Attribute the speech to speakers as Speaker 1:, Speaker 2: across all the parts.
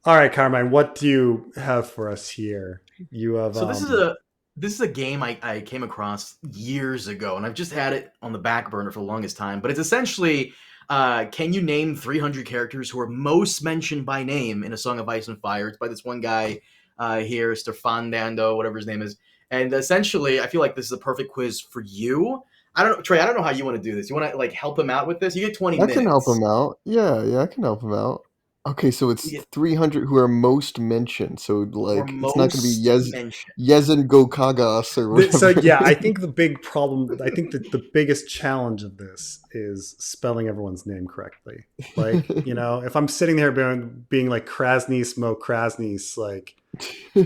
Speaker 1: All right, Carmine, what do you have for us here? You have
Speaker 2: So this is a game I came across years ago, and I've just had it on the back burner for the longest time. But it's essentially, can you name 300 characters who are most mentioned by name in A Song of Ice and Fire? It's by this one guy here, Stefan Dando, whatever his name is. And essentially, I feel like this is a perfect quiz for you. I don't know, Trey. I don't know how you want to do this. You want to like help him out with this? You get 20
Speaker 3: I can help
Speaker 2: minutes.
Speaker 3: him out. Yeah, I can help him out. Okay, so
Speaker 2: You
Speaker 3: it's
Speaker 2: get
Speaker 3: 300 who are most mentioned. So
Speaker 2: or
Speaker 3: like, it's not going to be
Speaker 2: most mentioned.
Speaker 3: Yezen Gokagas or
Speaker 1: so
Speaker 3: whatever.
Speaker 1: yeah, I think the big problem, I think that the biggest challenge of this is spelling everyone's name correctly. Like, if I'm sitting there being like Krasny Mo Krasny, like,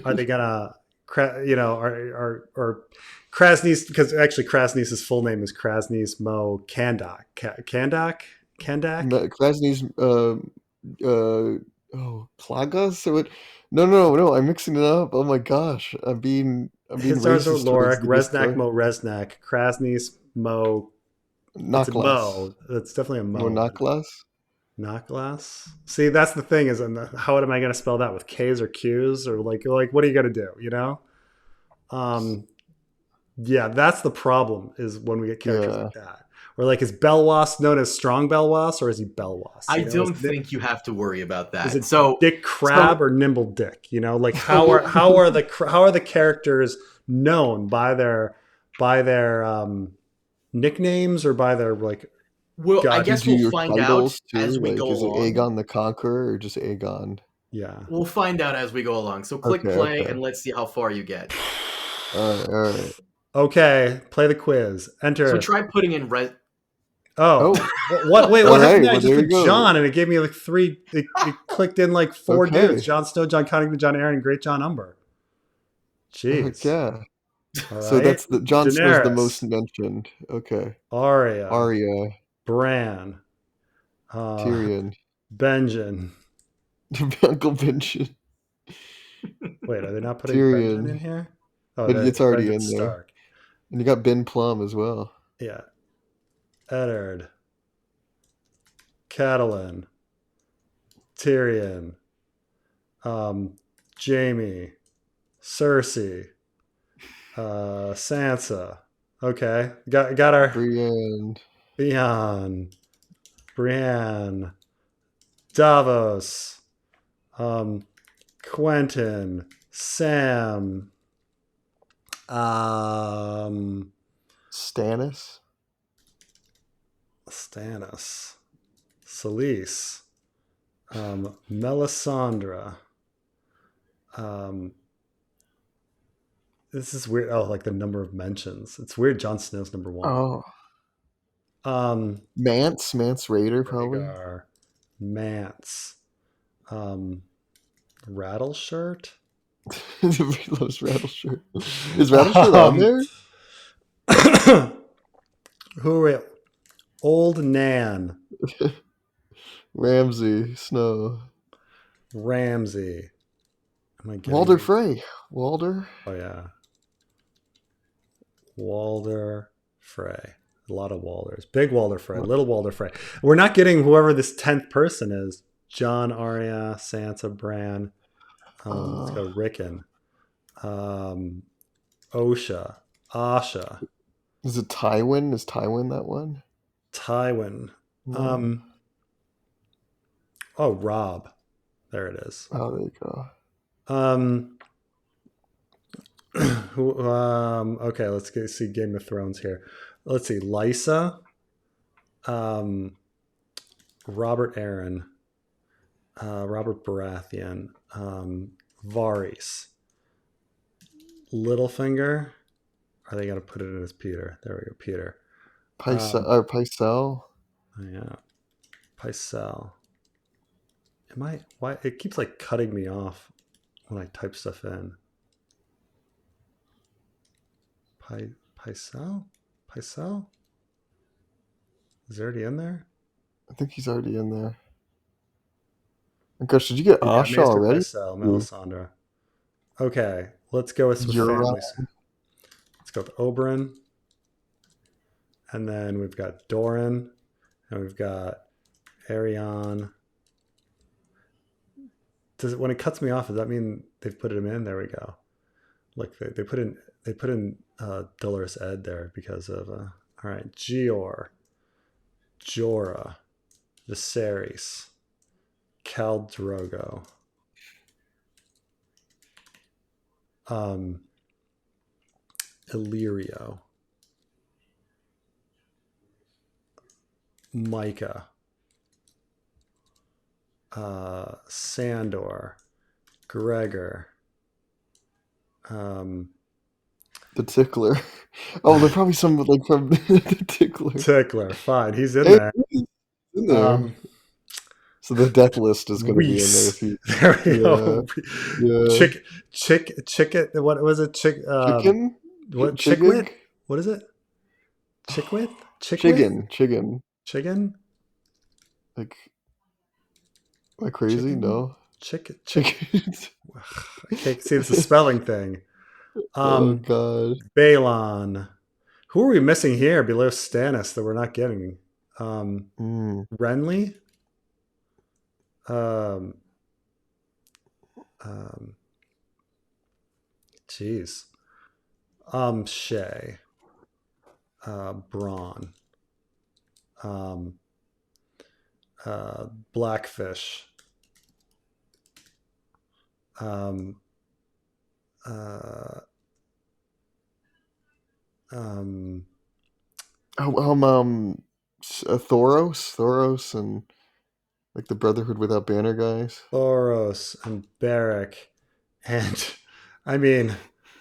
Speaker 1: are they gonna, or Krasny's, because actually Krasny's full name is Krasny's Mo Kandak. Kandak?
Speaker 3: Krasny's Klagas or what? No, I'm mixing it up. Oh my gosh, I'm being
Speaker 1: Hizar's
Speaker 3: racist towards
Speaker 1: Lorik,
Speaker 3: the
Speaker 1: Resnak
Speaker 3: Discord.
Speaker 1: Mo Resnak, Krasny's Mo. It's a
Speaker 3: Naklas.
Speaker 1: Mo. It's definitely a
Speaker 3: Mo
Speaker 1: Mo.
Speaker 3: Naklas.
Speaker 1: Not glass. See, that's the thing is, how am I going to spell that with K's or Q's or like what are you going to do? Um, yeah, that's the problem is when we get characters
Speaker 3: Yeah.
Speaker 1: like that. Or like, is Belwas known as Strong Belwas or is he Belwas?
Speaker 2: I
Speaker 1: Is
Speaker 2: don't think you have to worry about
Speaker 1: is
Speaker 2: that.
Speaker 1: it
Speaker 2: So,
Speaker 1: Dick
Speaker 2: so
Speaker 1: Crab or Nimble Dick? Like
Speaker 2: So
Speaker 1: how are the characters known by their nicknames or by their like
Speaker 2: I
Speaker 1: god?
Speaker 3: Do you
Speaker 2: guess
Speaker 3: do
Speaker 2: we'll
Speaker 3: your
Speaker 2: find out
Speaker 3: titles
Speaker 2: as
Speaker 3: too?
Speaker 2: we go
Speaker 3: Like, is it
Speaker 2: along.
Speaker 3: Aegon the Conqueror or just Aegon?
Speaker 1: Yeah.
Speaker 2: We'll find out as we go along. So click
Speaker 3: Okay,
Speaker 2: play
Speaker 3: okay.
Speaker 2: and let's see how far you get.
Speaker 3: All right.
Speaker 1: Okay, play the quiz.
Speaker 2: So
Speaker 1: Enter.
Speaker 2: try putting in red.
Speaker 1: Oh,
Speaker 3: Oh,
Speaker 1: what? Wait,
Speaker 3: all
Speaker 1: what happened
Speaker 3: right.
Speaker 1: there? I
Speaker 3: Well,
Speaker 1: just
Speaker 3: there you
Speaker 1: put
Speaker 3: go.
Speaker 1: John, and it gave me like three. It clicked in like four dudes:
Speaker 3: Okay.
Speaker 1: John Snow, John Connington, John Aaron, and Great John Umber. Jeez.
Speaker 3: Yeah.
Speaker 1: All
Speaker 3: So
Speaker 1: right.
Speaker 3: that's the Jon Snow's the most
Speaker 1: Daenerys,
Speaker 3: mentioned. Okay.
Speaker 1: Arya,
Speaker 3: Arya,
Speaker 1: Bran, uh,
Speaker 3: Tyrion,
Speaker 1: Benjen.
Speaker 3: Uncle Benjen,
Speaker 1: Wait, are they not putting Benjen in
Speaker 3: Tyrion.
Speaker 1: here? Oh,
Speaker 3: But
Speaker 1: there it
Speaker 3: it's
Speaker 1: is.
Speaker 3: already
Speaker 1: Benjen
Speaker 3: in there.
Speaker 1: Stark.
Speaker 3: And you got Ben Plum as well.
Speaker 1: Yeah. Eddard, Catelyn, Tyrion, um, Jamie, Cersei, Sansa. Okay, got our
Speaker 3: Brienne.
Speaker 1: Theon, Brienne, Davos, um, Quentin, Sam, um,
Speaker 3: Stannis.
Speaker 1: Stannis, Selyse, Melisandre. Um, this is weird. Oh, like the number of mentions. It's weird. Jon Snow's number one.
Speaker 3: Oh.
Speaker 1: Um,
Speaker 3: Mance Raider, probably.
Speaker 1: Rhaegar, Mance, um, Rattleshirt.
Speaker 3: Loves Rattleshirt. Is Rattleshirt on
Speaker 1: Um,
Speaker 3: there?
Speaker 1: who are we? Old Nan,
Speaker 3: Ramsay Snow.
Speaker 1: Ramsey. Am I getting
Speaker 3: Walder
Speaker 1: these?
Speaker 3: Frey. Walder.
Speaker 1: Oh yeah, Walder Frey. A lot of Walders. Big Walder Frey. Little Walder Frey. We're not getting whoever this 10th person is. John, Arya, Sansa, Bran. Let's
Speaker 3: Uh,
Speaker 1: go. Rickon. Um, Osha. Asha.
Speaker 3: is it Tywin? Is Tywin that one?
Speaker 1: Tywin.
Speaker 3: No.
Speaker 1: Um, oh, Rob. There it is.
Speaker 3: Oh, there you go.
Speaker 1: Um, okay, see Game of Thrones here. Let's see. Lysa. Um, Robert Arryn. Robert Baratheon. Varys. Littlefinger. Are they going to put it in as Peter? There we go, Peter.
Speaker 3: Pycelle.
Speaker 1: Oh, yeah, Pycelle. Am I? Why it keeps like cutting me off when I type stuff in? Pycelle? Pycelle? Is it already in there?
Speaker 3: I think he's already in there. And gosh, did you get
Speaker 1: Yeah,
Speaker 3: Asha
Speaker 1: Maester
Speaker 3: already?
Speaker 1: Pycelle,
Speaker 3: Mm.
Speaker 1: Melisandre. Okay, let's go with
Speaker 3: Euron.
Speaker 1: families. Let's go with Oberyn, and then we've got Doran, and we've got Arion, when it cuts me off, does that mean they've put him in? There we go. Look, they put in Dolorous Ed there because of all right, Gior, Jorah, Viserys, Khal Drogo, Illyrio, Micah, Sandor, Gregor,
Speaker 3: The Tickler. Oh, they're probably some like from the Tickler.
Speaker 1: Tickler. Fine, he's in
Speaker 3: Hey,
Speaker 1: there.
Speaker 3: he's in there. So the death list is going to be in there.
Speaker 1: Weiss.
Speaker 3: If you,
Speaker 1: There we go.
Speaker 3: yeah.
Speaker 1: Chick. What was it?
Speaker 3: Chicken?
Speaker 1: What?
Speaker 3: Chigig?
Speaker 1: Chickwit? What is it? Chickwit?
Speaker 3: Chicken.
Speaker 1: Chicken?
Speaker 3: Like, am I crazy?
Speaker 1: Chicken?
Speaker 3: No.
Speaker 1: Chicken.
Speaker 3: Chickens.
Speaker 1: I can't see. It's a spelling thing.
Speaker 3: Oh God.
Speaker 1: Balon. Who are we missing here below Stannis that we're not getting? Renly. Jeez. Shay. Braun. Blackfish.
Speaker 3: Thoros, and like the Brotherhood Without Banner guys.
Speaker 1: Thoros and Beric, and I mean,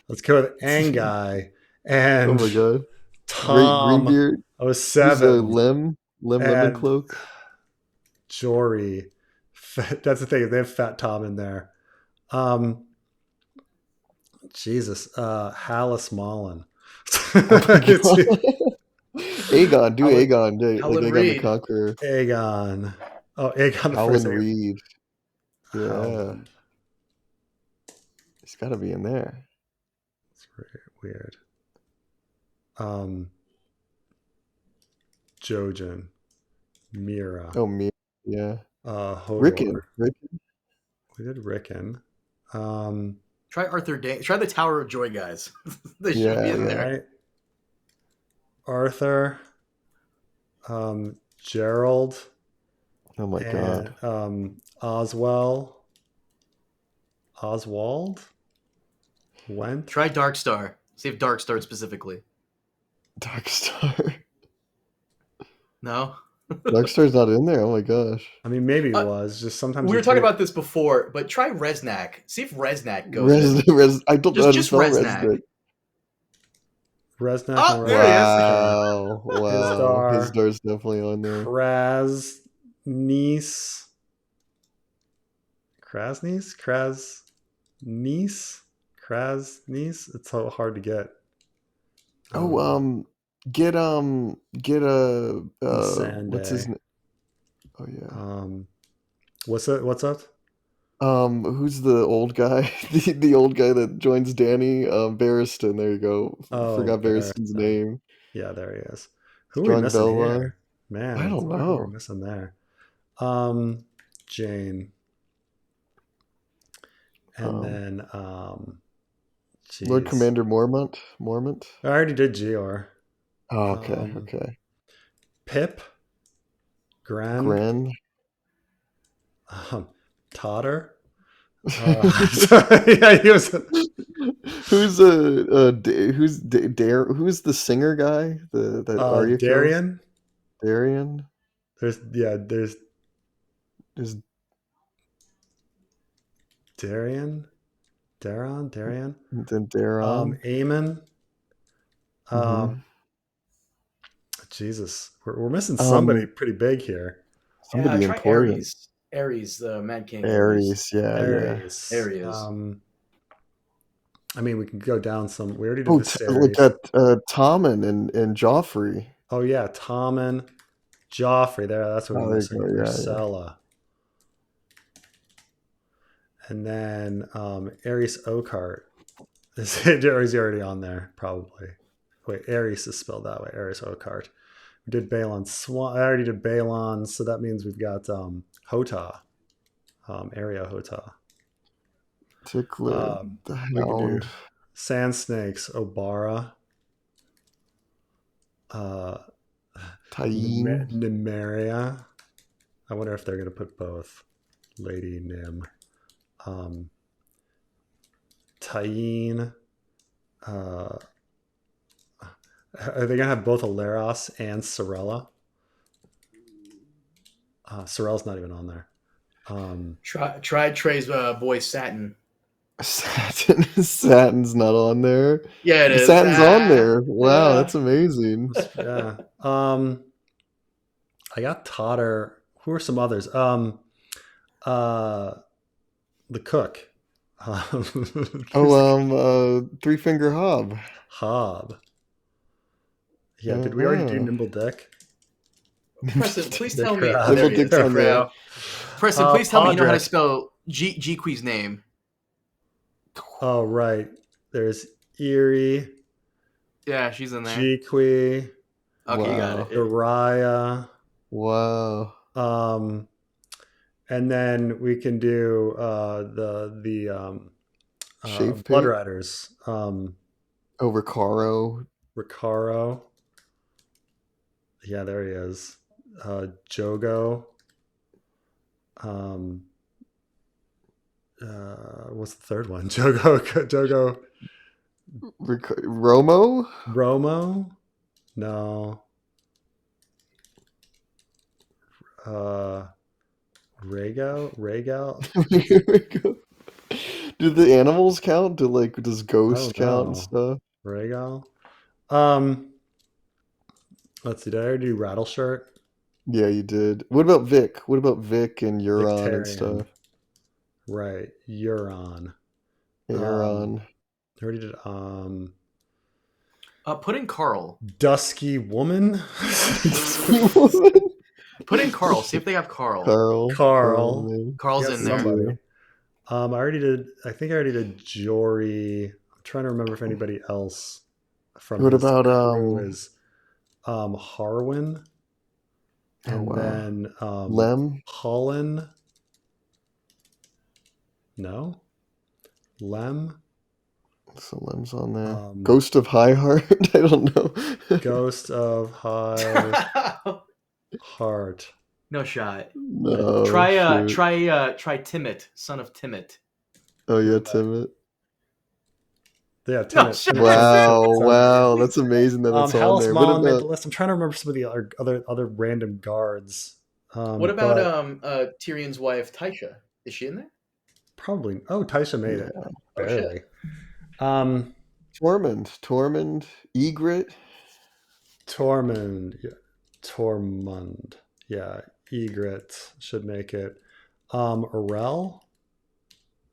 Speaker 1: let's go with Anguy and
Speaker 3: Oh my God.
Speaker 1: Tom.
Speaker 3: Greenbeard.
Speaker 1: 07.
Speaker 3: Lem Lemon Cloak.
Speaker 1: Jory. That's the thing. They have Fat Tom in there. Jesus. Hallis Mullen.
Speaker 3: Aegon. Do Aegon. Like Aegon
Speaker 2: Reed.
Speaker 3: the Conqueror.
Speaker 1: Aegon. Oh, Aegon the
Speaker 3: Howland
Speaker 1: First.
Speaker 3: Reed. Yeah.
Speaker 1: Howland.
Speaker 3: He's got to be in there.
Speaker 1: It's weird. Jojen. Mira.
Speaker 3: Oh, Mira. Yeah.
Speaker 1: Hodor.
Speaker 3: Rickon.
Speaker 1: We did Rickon.
Speaker 2: Try Arthur Dane. Try the Tower of Joy guys. They should be in there.
Speaker 1: Right. Arthur. Gerald.
Speaker 3: Oh my God.
Speaker 1: Oswald. Went.
Speaker 2: Try Darkstar. See if Darkstar specifically.
Speaker 3: Darkstar.
Speaker 2: No.
Speaker 3: Darkstar's not in there. Oh my gosh.
Speaker 1: I mean, maybe it was just sometimes.
Speaker 2: We were talking about this before, but try Resnack. See if Resnack goes.
Speaker 3: I don't know how to spell
Speaker 2: Resnack.
Speaker 1: Resnack.
Speaker 2: Oh, there he is.
Speaker 3: Wow. His star's definitely on there.
Speaker 1: Krasnice. It's so hard to get.
Speaker 3: Get what's his name? Oh yeah.
Speaker 1: What's up?
Speaker 3: Who's the old guy? the old guy that joins Danny? Barristan. There you go. Forgot Barristan's name.
Speaker 1: Yeah, there he is. Who are we missing here? Man,
Speaker 3: I don't know.
Speaker 1: Who are we missing there? Jane. And then
Speaker 3: Lord Commander Mormont.
Speaker 1: I already did Gior.
Speaker 3: Oh, okay.
Speaker 1: Pip. Gran. Totter. Yeah, he was.
Speaker 3: Who's the singer guy? That Arya
Speaker 1: Darian.
Speaker 3: Darian.
Speaker 1: There's Darian.
Speaker 3: Then Daron.
Speaker 1: Aemon. Jesus, we're missing somebody pretty big here.
Speaker 3: Somebody important.
Speaker 2: Ares, the Mad King.
Speaker 3: Ares.
Speaker 1: I mean, we can go down some. We already did Viserys.
Speaker 3: Look at Tommen and Joffrey.
Speaker 1: Oh yeah, Tommen, Joffrey. That's what we're missing. Ursula. And then Ares Oakheart. Is he already on there? Probably. Wait, Ares is spelled that way. Ares Oakheart. We did Balon Swan. I already did Balon, so that means we've got Hota. Arya Hota.
Speaker 3: Tickler, the
Speaker 1: We could do
Speaker 3: Hound.
Speaker 1: Sand Snakes, Obara.
Speaker 3: Tyene.
Speaker 1: Nymeria. I wonder if they're going to put both. Lady Nym. Tyene. Are they going to have both Aleros and Sorella? Sorella's not even on there.
Speaker 2: Try Trey's boy Satin.
Speaker 3: Satin's not on there.
Speaker 2: Yeah, it is.
Speaker 3: Satin's on there. Wow, that's amazing.
Speaker 1: Yeah. I got Totter. Who are some others? The cook.
Speaker 3: Three Finger Hob.
Speaker 1: Hob. Yeah, did we already do Nimble Dick?
Speaker 2: Preston, please tell me.
Speaker 3: Nimble Dick's on there.
Speaker 2: Preston, please tell me you know how to spell Jeeque's name.
Speaker 1: Oh, right. There's Eerie.
Speaker 2: Yeah, she's in there.
Speaker 1: Jeeque.
Speaker 2: Okay, wow. You got it.
Speaker 1: Uriah.
Speaker 3: Wow.
Speaker 1: And then we can do Blood Riders.
Speaker 3: Recaro.
Speaker 1: Recaro. Yeah, there he is. Jogo. What's the third one? Jogo.
Speaker 3: Romo?
Speaker 1: No. Rhaegal?
Speaker 3: Do the animals count? Does Ghost count and stuff?
Speaker 1: Rhaegal? Let's see, did I already do Rattleshirt?
Speaker 3: Yeah, you did. What about Vic? What about Vic and Euron
Speaker 1: Victarion.
Speaker 3: And stuff?
Speaker 1: Right, Euron.
Speaker 3: Euron.
Speaker 1: I already did.
Speaker 2: Put in Carl.
Speaker 1: Dusky Woman.
Speaker 2: Put in Carl. See if they have Carl.
Speaker 1: Carl's
Speaker 2: in there.
Speaker 1: I already did. I think I already did Jory. I'm trying to remember if anybody else from.
Speaker 3: What about
Speaker 1: is Harwin, and then
Speaker 3: Lem,
Speaker 1: Holland. No, Lem.
Speaker 3: So Lem's on there. Ghost of High Heart. I don't know.
Speaker 1: Ghost of High Heart.
Speaker 2: No shot.
Speaker 3: No.
Speaker 2: Try Timit, son of Timit.
Speaker 3: Oh yeah, Timit.
Speaker 1: Yeah, Timit.
Speaker 2: No,
Speaker 3: wow, that's amazing that it's on there.
Speaker 1: Mom made the list. I'm trying to remember some of the other random guards.
Speaker 2: What about Tyrion's wife Tysha? Is she in there?
Speaker 1: Probably. Oh, Tysha made it. Barely.
Speaker 3: Tormund, Egret.
Speaker 1: Tormund. Yeah, Egret should make it. Orell?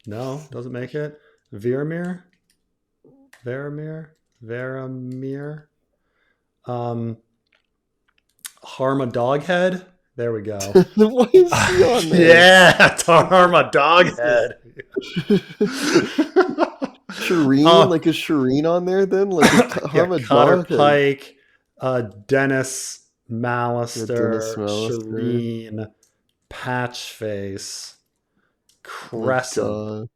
Speaker 1: No, doesn't make it. Varamir. Harma Doghead. There we go.
Speaker 3: Why is she on there?
Speaker 1: Yeah, Harma Doghead.
Speaker 3: Shireen, is Shireen on there then? Harma
Speaker 1: Cotter Pike, Dennis Mallister, Shireen, Patchface, Crescent.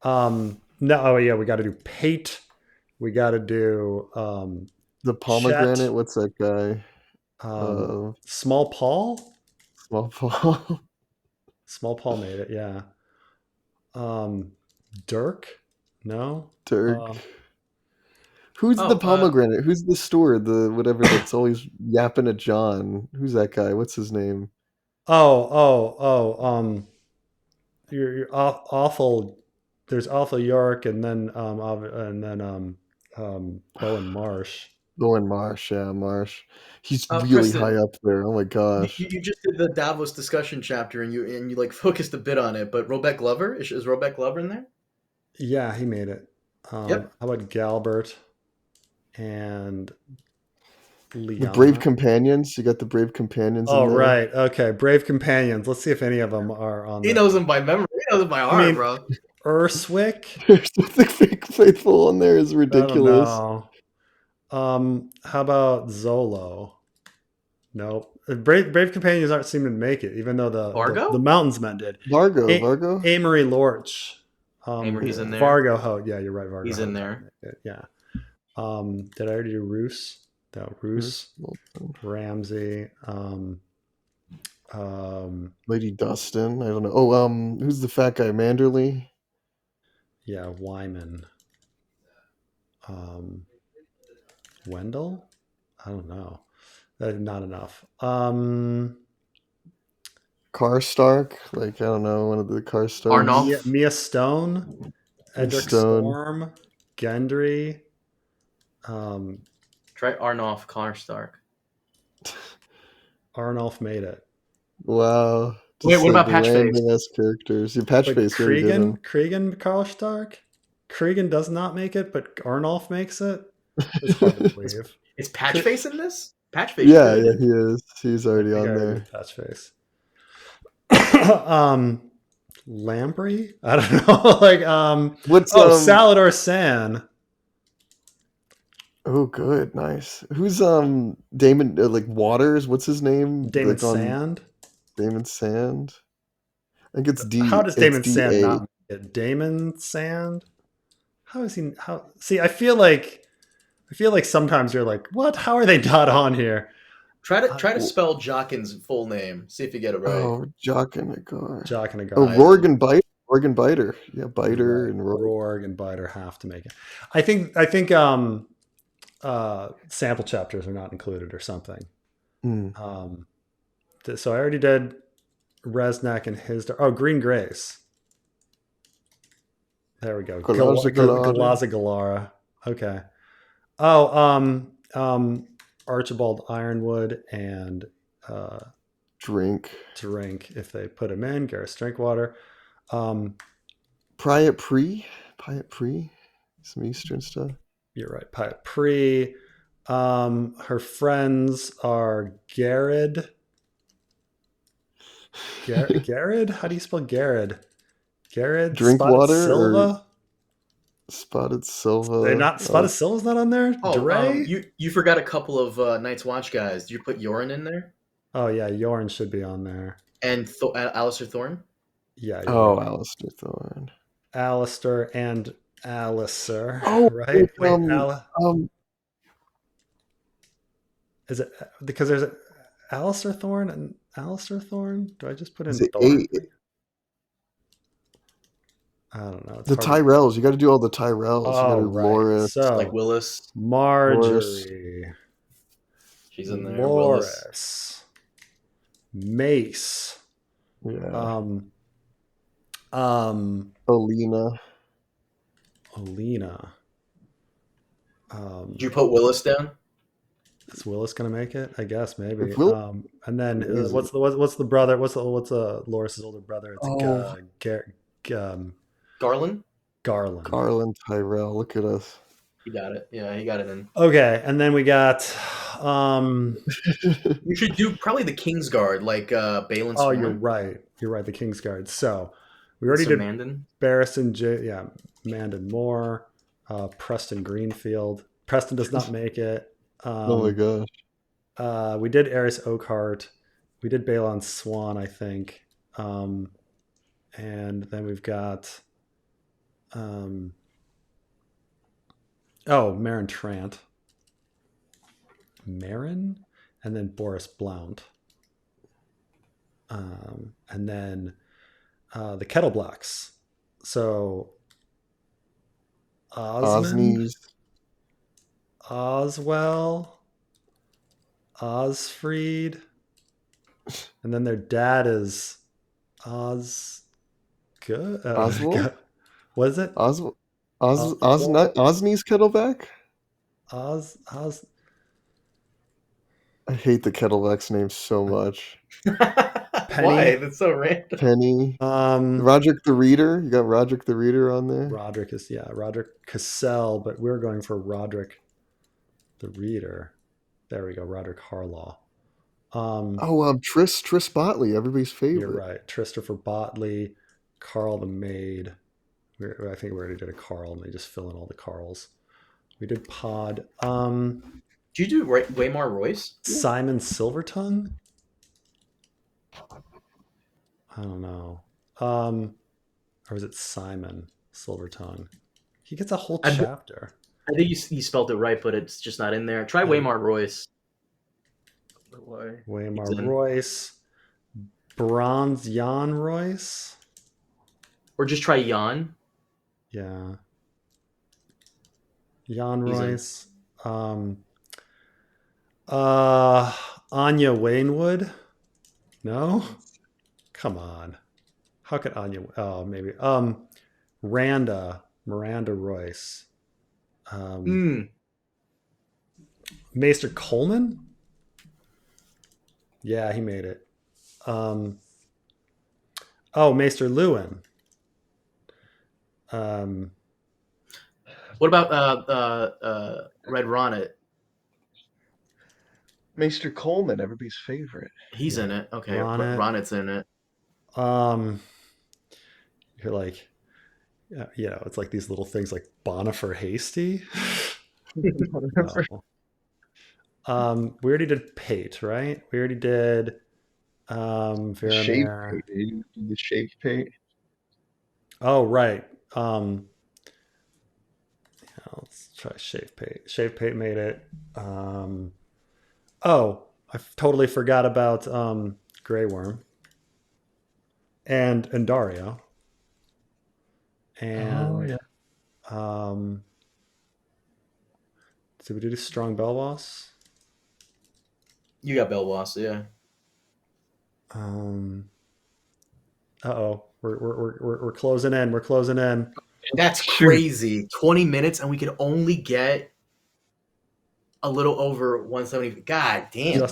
Speaker 1: No, we got to do Pate. We got to do
Speaker 3: the Pomegranate.
Speaker 1: Chet.
Speaker 3: What's that guy?
Speaker 1: Small Paul.
Speaker 3: Small
Speaker 1: Paul made it. Yeah. Dirk. No.
Speaker 3: Dirk. Who's the Pomegranate? Who's the steward? The whatever that's always yapping at John. Who's that guy? What's his name?
Speaker 1: You're awful. There's Awful York, and then Bowen Marsh.
Speaker 3: Bowen Marsh, yeah, Marsh. He's really Preston, high up there. Oh my gosh!
Speaker 2: You just did the Davos discussion chapter, and you focused a bit on it. But Robec Glover is Robec Glover in there?
Speaker 1: Yeah, he made it.
Speaker 2: Yep.
Speaker 1: How about Galbert and Liana?
Speaker 3: The Brave Companions. You got the Brave Companions.
Speaker 1: Oh, right. Okay, Brave Companions. Let's see if any of them are on.
Speaker 2: He knows them by memory. He knows them by heart, bro.
Speaker 1: Urswick.
Speaker 3: The fake faithful on there is ridiculous.
Speaker 1: How about Zolo? Nope. Brave Companions aren't seeming to make it, even though the Mountains Men did.
Speaker 3: Vargo.
Speaker 1: Amory Lorch.
Speaker 2: Hamer, he's in there.
Speaker 1: Vargo Hoat. Yeah, you're right. Vargo
Speaker 2: He's
Speaker 1: Hoat.
Speaker 2: in there.
Speaker 1: Yeah. Did I already do Roose? No, Roose. Ramsay.
Speaker 3: Lady Dustin. I don't know. Oh, who's the fat guy? Manderley.
Speaker 1: Yeah, Wyman. Wendell? I don't know. Not enough.
Speaker 3: Karstark. Like, I don't know, one of the Karstarks.
Speaker 2: Arnulf.
Speaker 1: Mia Stone. Edric
Speaker 3: Stone.
Speaker 1: Storm. Gendry.
Speaker 2: Try Arnulf Karstark.
Speaker 1: Arnulf made it.
Speaker 3: Wow. Just
Speaker 2: Wait, what about
Speaker 3: like
Speaker 2: Patchface?
Speaker 3: random-ass characters. Yeah, Patchface. We already did him.
Speaker 1: Cregan Carl Stark? Cregan does not make it, but Arnulf makes it? It's hard to believe.
Speaker 2: Is Patchface in this? Patchface.
Speaker 3: Yeah, he is. He's already on there.
Speaker 1: Patchface. Lamprey? I don't know. Like
Speaker 3: What's
Speaker 1: Salador San.
Speaker 3: Oh, good, nice. Who's Damon like Waters? What's his name?
Speaker 1: Damon
Speaker 3: like
Speaker 1: Sand.
Speaker 3: Damon Sand. I think it's D.
Speaker 1: How does Damon Sand
Speaker 3: D-A.
Speaker 1: not make it? Damon Sand? How is he? How? See, I feel like sometimes you're like, what? How are they not on here?
Speaker 2: Try to spell Jockin's full name. See if you get it right.
Speaker 3: Oh, Jock and Agar.
Speaker 1: Jock and Agar.
Speaker 3: Oh, Rorg and Biter. Rorg and Biter. Yeah, Biter
Speaker 1: right.
Speaker 3: and Rorg.
Speaker 1: Rorg and Biter have to make it. I think sample chapters are not included or something. So I already did Resnack and his. Green Grace. There we go. Galaza Galara. Okay. Archibald Ironwood and
Speaker 3: Drink
Speaker 1: if they put him in. Gareth Drinkwater.
Speaker 3: Pyatt Pre. Some Eastern stuff.
Speaker 1: You're right. Pyatt Pre. Her friends are Garrod. Garrod? How do you spell Garrod? Garrod?
Speaker 3: Drinkwater?
Speaker 1: Silva?
Speaker 3: Spotted Silva.
Speaker 1: They're not Spotted Silva's not on there?
Speaker 2: You forgot a couple of Night's Watch guys. Did you put Yoren in there?
Speaker 1: Oh yeah, Yoren should be on there.
Speaker 2: And Alistair Thorne?
Speaker 1: Yeah.
Speaker 3: Right. Alistair Thorne.
Speaker 1: Alistair and Alistair.
Speaker 3: Oh,
Speaker 1: right. Is it because there's Alistair Thorne and Alistair Thorne? Do I just put in Thorne? I don't know. It's
Speaker 3: the Tyrells. You got to do all the Tyrells. You got to do Loras.
Speaker 1: So,
Speaker 2: like Willis.
Speaker 1: Marjorie.
Speaker 2: She's in there.
Speaker 1: Loras. Mace.
Speaker 3: Yeah. Olena.
Speaker 2: Did you put Willis down?
Speaker 1: Is Willis gonna make it? I guess maybe. And then what's the brother? What's Loris's older brother? It's
Speaker 2: Garland.
Speaker 3: Garland Tyrell. Look at us.
Speaker 2: He got it. Yeah, he got it in.
Speaker 1: Okay, and then we got.
Speaker 2: You should do probably the Kingsguard, like Balin.
Speaker 1: Oh, you're right. The Kingsguard. So we already did
Speaker 2: Mandan.
Speaker 1: Barristan. Mandan Moore. Preston Greenfield. Preston does not make it.
Speaker 3: Oh my gosh.
Speaker 1: We did Eris Oakhart. We did Balon Swan, I think. And then we've got Marin Trant. Marin? And then Boris Blount. And then the Kettle Blacks. So Osmond, Oswell, Osfried, and then their dad is Oswald? What is it?
Speaker 3: Osney's Kettleback? I hate the Kettleback's name so much.
Speaker 1: Penny.
Speaker 2: Why? That's so random.
Speaker 3: Penny. Roderick the Reader. You got Roderick the Reader on there?
Speaker 1: Roderick Cassell, but we're going for Roderick the Reader. There we go. Roderick Harlaw.
Speaker 3: Tris Botley, everybody's favorite.
Speaker 1: You're right. Christopher Botley, Carl the Maid. I think we already did a Carl, and they just fill in all the Carls. We did Pod.
Speaker 2: Did you do Waymar Royce?
Speaker 1: Simon Silvertongue? I don't know. Or was it Simon? Silver Tongue. He gets a whole
Speaker 2: I
Speaker 1: chapter.
Speaker 2: think you spelled it right, but it's just not in there. Try Waymar Royce.
Speaker 1: Waymar Royce. Bronze Jan Royce.
Speaker 2: Or just try Jan.
Speaker 1: Yeah. Jan Royce. Anya Wainwood. No? Come on. How could Anya? Oh, maybe. Miranda Royce. Maester Coleman? Yeah, he made it. Maester Lewin.
Speaker 2: What about Red Ronnet?
Speaker 3: Maester Coleman, everybody's favorite.
Speaker 2: He's in it. Okay,
Speaker 1: Ronnet's
Speaker 2: in it.
Speaker 1: You're like, it's like these little things like Bonifer Hasty. No. We already did Pate, right? We already did
Speaker 3: Shave Pate. The Shave Pate.
Speaker 1: Oh, right. Let's try Shave Pate. Shave Pate made it. I totally forgot about Grey Worm and Dario. And did we do Strong Belwas?
Speaker 2: You got Belwas, yeah.
Speaker 1: We're closing in. We're closing in.
Speaker 2: That's crazy. 20 minutes and we could only get a little over 170. God damn.
Speaker 1: All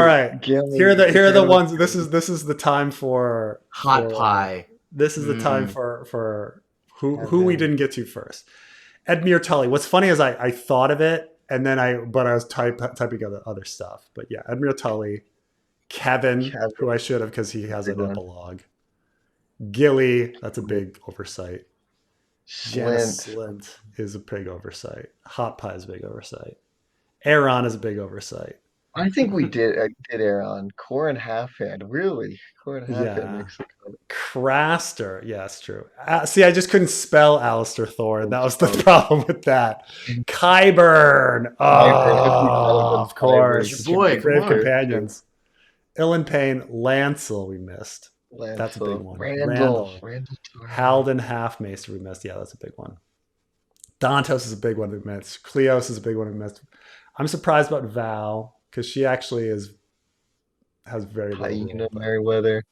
Speaker 1: right. Here are the ones. This is the time for
Speaker 2: hot pie.
Speaker 1: This is the time for who we didn't get to first. Edmure Tully. What's funny is I thought of it and then I was typing other stuff. But yeah, Edmure Tully, Kevin, who I should have because he has an epilogue. Gilly, that's a big oversight. Janice Slint is a big oversight. Hot Pie is a big oversight. Arryn is a big oversight.
Speaker 3: I think we did Arryn. Corin Halfhand, really? Corin Halfhand makes the cut.
Speaker 1: Craster, yeah, it's true. See, I just couldn't spell Alistair Thorne. That was the problem with that. Qyburn, of course.
Speaker 2: Boy,
Speaker 1: Brave Companions. Ilan Payne, Lancel, we missed. That's a big one. Randall. Halden Halfmaester, we missed. Yeah, that's a big one. Dantos is a big one we missed. Cleos is a big one we missed. I'm surprised about Val because she actually has very little.
Speaker 3: Merriweather.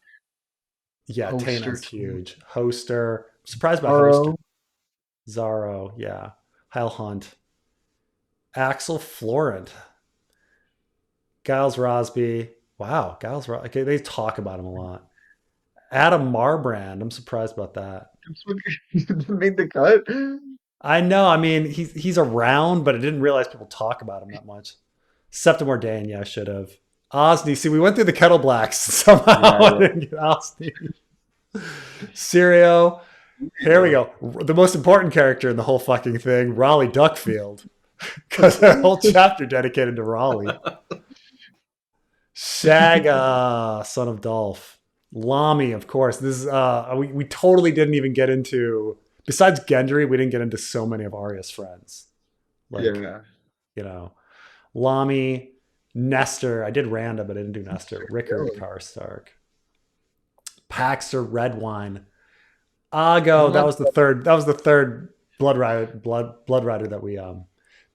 Speaker 1: Yeah, Taina's huge. Hoster. I'm surprised about Hoster. Zaro, yeah. Heil Hunt. Axel Florent. Giles Rosby. Wow, Giles Rosby. Okay, they talk about him a lot. Adam Marbrand. I'm surprised about that.
Speaker 3: Made the cut.
Speaker 1: I know. I mean, he's around, but I didn't realize people talk about him that much. Septim Ordain, yeah, I should have. Osney. See, we went through the Kettle Blacks somehow. I didn't get Osney. Sirio. Here we go. The most important character in the whole fucking thing, Raleigh Duckfield. Because a whole chapter dedicated to Raleigh. Shaga, son of Dolph. Lamy, of course. This is we totally didn't even get into. Besides Gendry, we didn't get into so many of Arya's friends. Lamy, Nestor. I did Randa, but I didn't do Nestor. Rickard Karstark. Paxter, Redwine. Ago. That was the third. That was the third Blood Rider that we.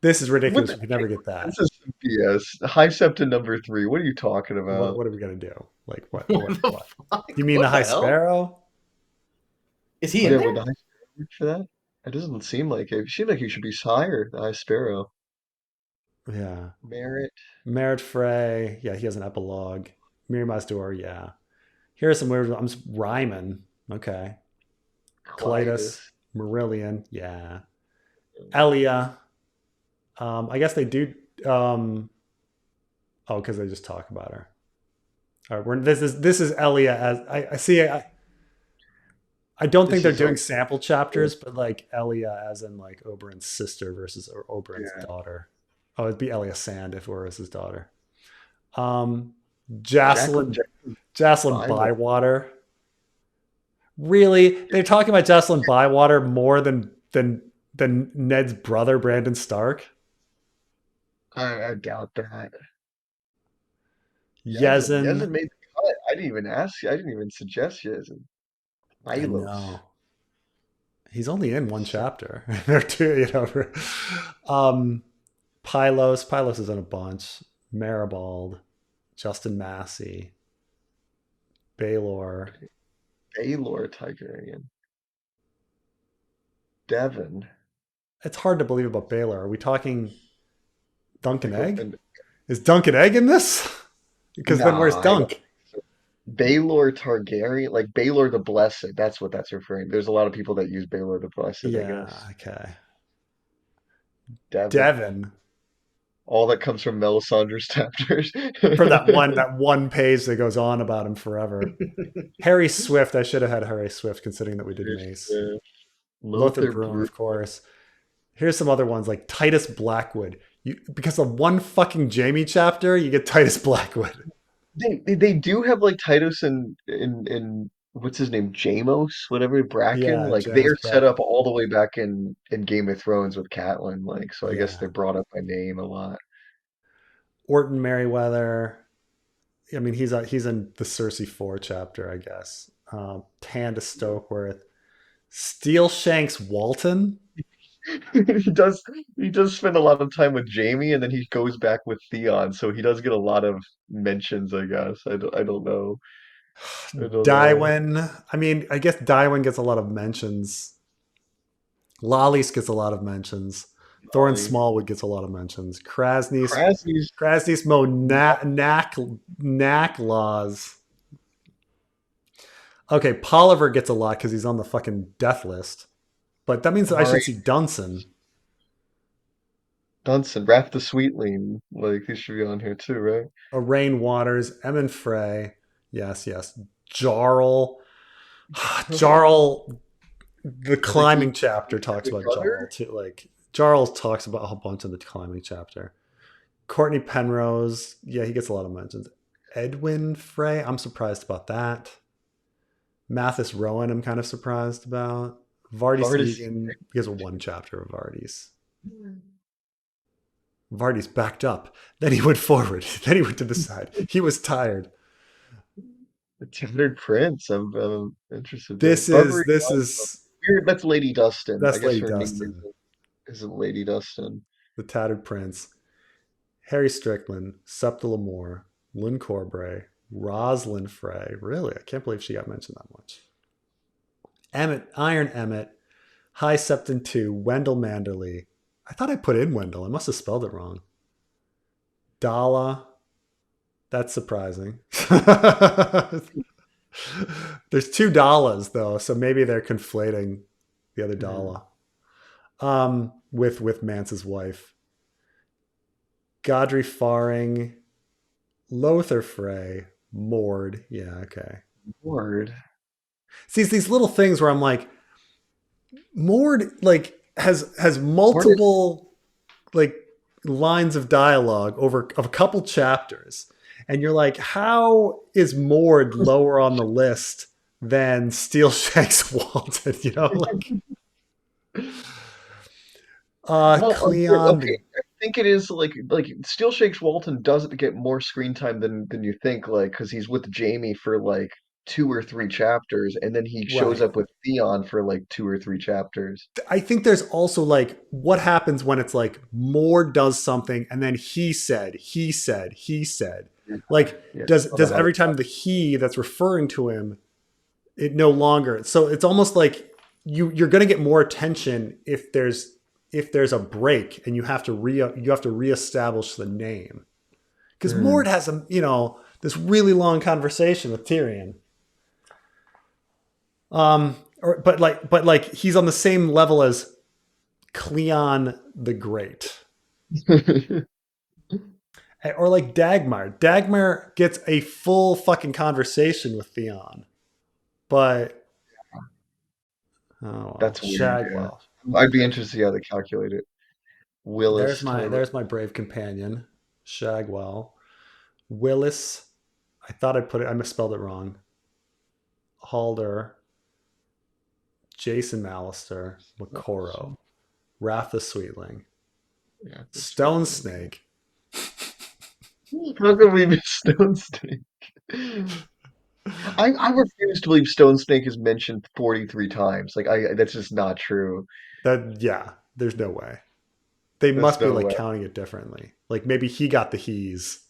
Speaker 1: This is ridiculous. We could never get that.
Speaker 3: This is BS. High Septon number 3. What are you talking about?
Speaker 1: What are we gonna do? Like what? You mean the High Sparrow?
Speaker 2: Is he in there?
Speaker 3: The High Sparrow for that? It doesn't seem like it. It seems like he should be higher. The High Sparrow.
Speaker 1: Yeah.
Speaker 3: Merritt
Speaker 1: Frey. Yeah, he has an epilogue. Mir Mazdor. Yeah. Here are some weird. I'm Ryman. Okay. Clytus. Marillion. Yeah. Elia. I guess they do. Because they just talk about her. All right, this is Elia as I see. I don't think they're doing sample chapters, but like Elia as in like Oberyn's sister versus Oberyn's daughter. Oh, it'd be Elia Sand if it was his daughter. Jocelyn Bywater. Really? They're talking about Jocelyn Bywater more than Ned's brother, Brandon Stark?
Speaker 3: I doubt that.
Speaker 1: Yezin.
Speaker 3: Yezin made the cut. I didn't even ask. I didn't even suggest Yezin.
Speaker 1: I
Speaker 3: Milos.
Speaker 1: know. He's only in one chapter. There are two, Pylos. Pylos is in a bunch. Maribald. Justin Massey. Baelor.
Speaker 3: Baelor Targaryen. Devon.
Speaker 1: It's hard to believe about Baelor. Are we talking Dunk and Egg?
Speaker 3: And
Speaker 1: Is Dunk and Egg in this? Because then where's
Speaker 3: nah, I don't
Speaker 1: Dunk?
Speaker 3: think so. Baelor Targaryen, like Baelor the Blessed. That's what that's referring. There's a lot of people that use Baelor the Blessed, I
Speaker 1: Yeah,
Speaker 3: guess.
Speaker 1: okay.
Speaker 3: Devon.
Speaker 1: Devon.
Speaker 3: All that comes from Melisandre's chapters.
Speaker 1: For that one page that goes on about him forever. Harry Swift. I should have had Harry Swift considering that we did Mace. Lothar
Speaker 3: Lothar
Speaker 1: Bruin,
Speaker 3: Brute.
Speaker 1: of course. Here's some other ones like Titus Blackwood. Because of one fucking Jamie chapter, you get Titus Blackwood.
Speaker 3: They do have like Titus and what's his name? Jamos, whatever, Bracken.
Speaker 1: Yeah,
Speaker 3: Like
Speaker 1: James
Speaker 3: they're set
Speaker 1: Bracken.
Speaker 3: up all the way back in Game of Thrones with Catelyn. Like so I guess
Speaker 1: Yeah.
Speaker 3: they're brought up by name a lot.
Speaker 1: Orton Merriweather. I mean, he's in the Cersei 4 chapter, I guess. Tanda Stokeworth. Steel Shanks Walton.
Speaker 3: He does he does spend a lot of time with Jamie and then he goes back with Theon, so he does get a lot of mentions, I guess. I don't know. I don't know.
Speaker 1: Dywin. I mean, I guess Dywin gets a lot of mentions. Lollis gets a lot of mentions. Thorin
Speaker 3: Ollie.
Speaker 1: Smallwood gets a lot of mentions. Krasny's
Speaker 3: Krasny's
Speaker 1: Krasny's Mo Knack Laws. Okay, Polliver gets a lot because he's on the fucking death list. But that means that I should
Speaker 3: Murray
Speaker 1: see Dunson.
Speaker 3: Dunson, Wrath the Sweetling, like he should be on here too, right?
Speaker 1: Rain Waters, Emmon Frey. Yes, yes. Jarl. Jarl, the
Speaker 3: I think
Speaker 1: climbing
Speaker 3: he
Speaker 1: chapter talks
Speaker 3: his
Speaker 1: about Jarl
Speaker 3: brother.
Speaker 1: too. Like Jarl talks about a whole bunch in the climbing chapter. Courtney Penrose, yeah, he gets a lot of mentions. Edwin Frey, I'm surprised about that. Mathis Rowan, I'm kind of surprised about. Vardis
Speaker 3: Vardis.
Speaker 1: Egan, he has one chapter of Vardis. Vardis backed up. Then he went forward. Then he went to the side. He was tired.
Speaker 3: The Tattered Prince. I'm interested there.
Speaker 1: This is this
Speaker 3: Barbary
Speaker 1: is
Speaker 3: Weird. That's Lady Dustin. I
Speaker 1: that's
Speaker 3: guess
Speaker 1: Lady
Speaker 3: her name
Speaker 1: Dustin,
Speaker 3: isn't Lady Dustin.
Speaker 1: the Tattered Prince. Harry Strickland, Septa Lamore, Lynn Corbray, Rosalind Frey. Really, I can't believe she got mentioned that much. Emmett, Iron Emmett, High Septon 2, Wendell Manderley. I thought I put in Wendell. I must have spelled it wrong. Dala. That's surprising. There's two Dalas though, so maybe they're conflating the other
Speaker 3: Mm.
Speaker 1: Dala. With Mance's wife. Godry Faring, Lothar Frey, Mord. Yeah, okay.
Speaker 3: Lord.
Speaker 1: See, it's these little things where I'm like, Mord like has
Speaker 3: Lord is
Speaker 1: multiple like lines of dialogue over of a couple chapters, and you're like, how is Mord lower on the list than Steel Shanks Walton? Like
Speaker 3: well,
Speaker 1: Cleon
Speaker 3: okay.
Speaker 1: the
Speaker 3: I think it is like Steel Shakes Walton does get more screen time than you think, like because he's with Jamie for like 2 or 3 chapters, and then he shows
Speaker 1: right.
Speaker 3: up with Theon for like 2 or 3 chapters.
Speaker 1: I think there's also like what happens when it's like Mord does something and then he said.
Speaker 3: Yeah,
Speaker 1: Like
Speaker 3: yeah. Don't know
Speaker 1: does
Speaker 3: how to
Speaker 1: every time the he that's referring to him it no longer. So it's almost like you're going to get more attention if there's a break and you have to reestablish the name. Cuz Mord
Speaker 3: Mm.
Speaker 1: has this really long conversation with Tyrion. But he's on the same level as Cleon the Great. Or like Dagmar. Dagmar gets a full fucking conversation with Theon. But oh well.
Speaker 3: That's weird, yeah.
Speaker 1: Shagwell.
Speaker 3: I'd be interested to see how they calculate it.
Speaker 1: There's
Speaker 3: Willis
Speaker 1: my
Speaker 3: Targaryen.
Speaker 1: there's my brave companion. Shagwell. Willis. I thought I misspelled it wrong. Halder. Jason Mallister, Makoro, Wrath the Sweetling,
Speaker 3: Yeah, that's
Speaker 1: Stone
Speaker 3: right.
Speaker 1: Snake.
Speaker 3: How can we miss Stone Snake? I refuse to believe Stone Snake is mentioned 43 times. Like I that's just not true.
Speaker 1: That yeah, there's no way. They
Speaker 3: That's
Speaker 1: must be
Speaker 3: no
Speaker 1: like
Speaker 3: way.
Speaker 1: counting it differently. Like maybe he got the he's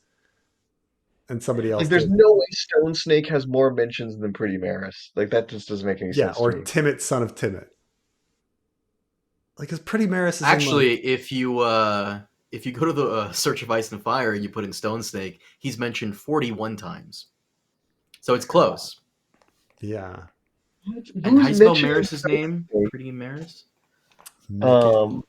Speaker 1: and somebody
Speaker 3: Like
Speaker 1: else
Speaker 3: there's
Speaker 1: did.
Speaker 3: no way Stone Snake has more mentions than Pretty Maris. Like that just doesn't make any
Speaker 1: Yeah,
Speaker 3: sense to
Speaker 1: or
Speaker 3: me.
Speaker 1: Timmet, son of Timmet. Like his Pretty Maris is in
Speaker 2: Actually,
Speaker 1: like
Speaker 2: if you go to the Search of Ice and Fire and you put in Stone Snake, he's mentioned 41 times. So it's close.
Speaker 1: yeah,
Speaker 2: And how do
Speaker 3: Who's
Speaker 2: you spell
Speaker 3: mentioning
Speaker 2: Maris's
Speaker 3: Stone
Speaker 2: name?
Speaker 3: Snake?
Speaker 2: Pretty Maris?
Speaker 1: Mickey.
Speaker 3: Um,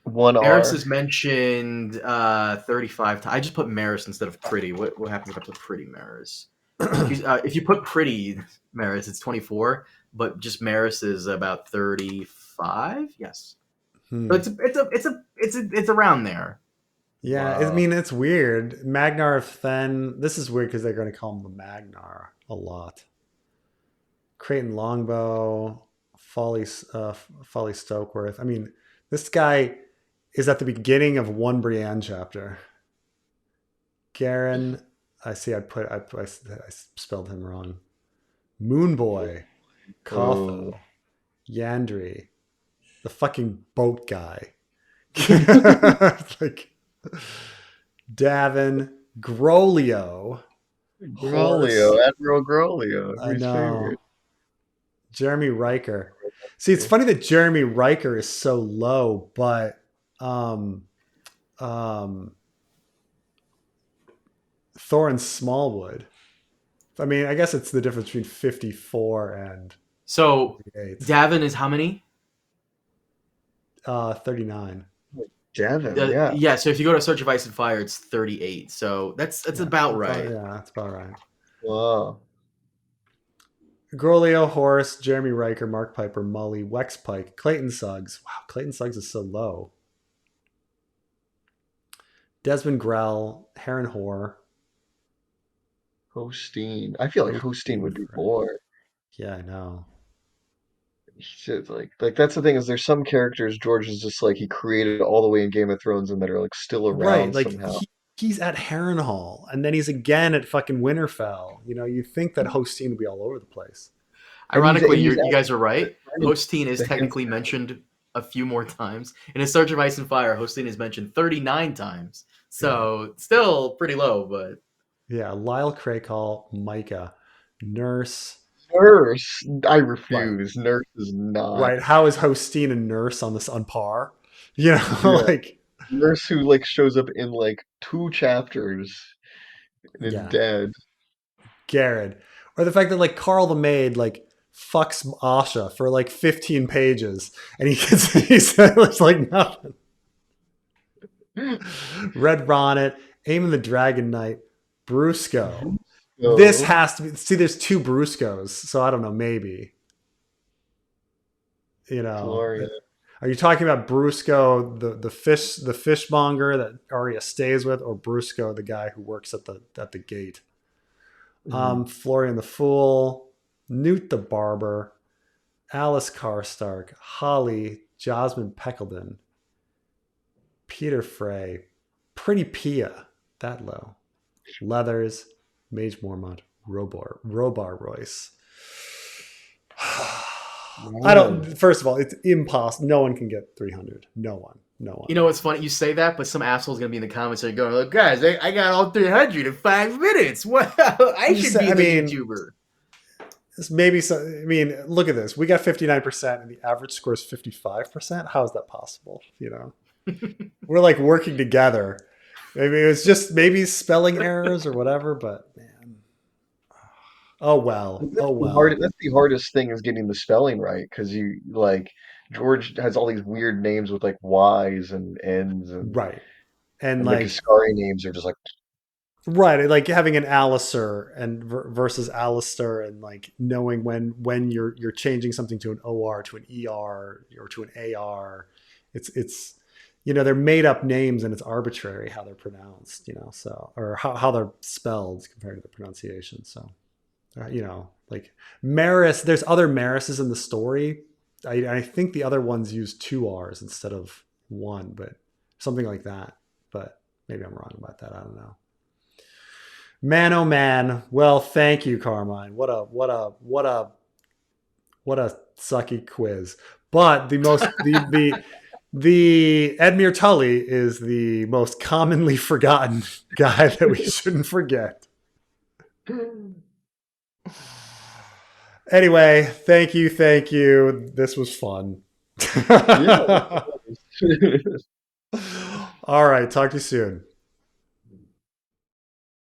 Speaker 3: one
Speaker 2: Maris
Speaker 3: R.
Speaker 2: is mentioned 35 times. I just put Maris instead of Pretty. What happens if I put Pretty Maris? If you put Pretty Maris, it's 24, but just Maris is about 35. Yes,
Speaker 1: Hmm.
Speaker 2: but it's around there.
Speaker 1: Yeah, I
Speaker 3: Wow.
Speaker 1: mean it's weird. Magnar of Fen. This is weird because they're going to call him the Magnar a lot. Creighton Longbow, Folly Stokeworth. I mean, this guy is at the beginning of one Brienne chapter. Garen, I see. I spelled him wrong. Moonboy,
Speaker 3: Oh.
Speaker 1: Cotho, Yandri, the fucking boat guy. Like Davin, Grolio,
Speaker 3: Grolio,
Speaker 1: Horse.
Speaker 3: Admiral Grolio,
Speaker 1: I
Speaker 3: everybody's
Speaker 1: know.
Speaker 3: favorite.
Speaker 1: Jeremy Riker. See, it's funny that Jeremy Riker is so low, but um, um, Thorin Smallwood. I mean, I guess it's the difference between 54 and
Speaker 2: So
Speaker 1: 48.
Speaker 2: Davin is how many?
Speaker 1: 39.
Speaker 3: Devin, yeah.
Speaker 2: Yeah. So if you go to Search of Ice and Fire, it's 38. So that's
Speaker 1: Yeah,
Speaker 2: about right.
Speaker 1: that's about right.
Speaker 3: Wow.
Speaker 1: Grolio, Horace, Jeremy Riker, Mark Piper, Mully, Wex Pike, Clayton Suggs. Wow, Clayton Suggs is so low. Desmond Grell, Heron Hoare,
Speaker 3: Hosteen. I feel like Hosteen would be more.
Speaker 1: Yeah, I know.
Speaker 3: Shit, like that's the thing is there's some characters George is just like he created all the way in Game of Thrones and that are like still
Speaker 1: Right,
Speaker 3: around
Speaker 1: like
Speaker 3: somehow.
Speaker 1: he's at Harrenhal, and then he's again at fucking Winterfell. You know, you think that Hosteen would be all over the place.
Speaker 2: Ironically,
Speaker 3: And he's
Speaker 2: you guys are
Speaker 3: actually
Speaker 2: right.
Speaker 3: friends
Speaker 2: Hosteen is
Speaker 3: with the
Speaker 2: technically mentioned a few more times. In A Search of Ice and Fire, Hosteen is mentioned 39 times.
Speaker 1: Yeah,
Speaker 2: So still pretty low, but
Speaker 1: yeah. Lyle Crakehall, Micah, Nurse.
Speaker 3: Nurse. I
Speaker 1: Right,
Speaker 3: refuse. Nurse is not.
Speaker 1: right. How is Hosteen and Nurse on this on par? You know,
Speaker 3: Yeah.
Speaker 1: like
Speaker 3: Nurse who like shows up in like two chapters and is
Speaker 1: yeah,
Speaker 3: dead.
Speaker 1: Garrett, or the fact that like Carl the maid like fucks Asha for like 15 pages, and he gets he said it's like nothing. Red Ronnet, Aemon the Dragon Knight, Brusco. This
Speaker 3: So
Speaker 1: has to be. See, there's two Bruscos, so I don't know. Maybe you know.
Speaker 3: Florian.
Speaker 1: Are you talking about Brusco, the fishmonger that Arya stays with, or Brusco, the guy who works at the gate?
Speaker 3: Mhm.
Speaker 1: Florian the Fool, Newt the Barber, Alice Karstark, Holly, Jasmine Peckledon, Peter Frey, Pretty Pia, that low, Leathers, Mage Mormont, Robar Royce. I don't.
Speaker 3: Man.
Speaker 1: First of all, it's impossible. No one can get 300. No one. No one.
Speaker 2: you know what's funny? You say that, but some asshole's gonna be in the comments and going, "Look, guys, I got all 300 in 5 minutes. Wow, I
Speaker 1: I'm just
Speaker 2: should
Speaker 1: saying,
Speaker 2: be
Speaker 1: I
Speaker 2: the
Speaker 1: mean,
Speaker 2: YouTuber."
Speaker 1: maybe. So, I mean, look at this. We got 59%, and the average score is 55%. How is that possible? You know, we're like working together. Maybe it was just maybe spelling errors or whatever. But man, oh well. Oh well.
Speaker 3: That's the hardest thing is getting the spelling right because you like George has all these weird names with like Y's and N's
Speaker 1: Right. And
Speaker 3: and the
Speaker 1: like
Speaker 3: Kaskari names are just like
Speaker 1: right, like having an Alistair and versus Alistair, and like knowing when you're changing something to an OR to an ER or to an AR. It's you know they're made up names and it's arbitrary how they're pronounced. You know, so or how they're spelled compared to the pronunciation. So you know Like Maris, there's other Marises in the story. I think the other ones use 2 R's instead of 1, but something like that. But maybe I'm wrong about that. I don't know. Man, oh man. Well, thank you, Carmine. What a sucky quiz. But the Edmure Tully is the most commonly forgotten guy that we shouldn't forget. Anyway, thank you. This was fun.
Speaker 3: Yeah.
Speaker 1: All right, talk to you soon.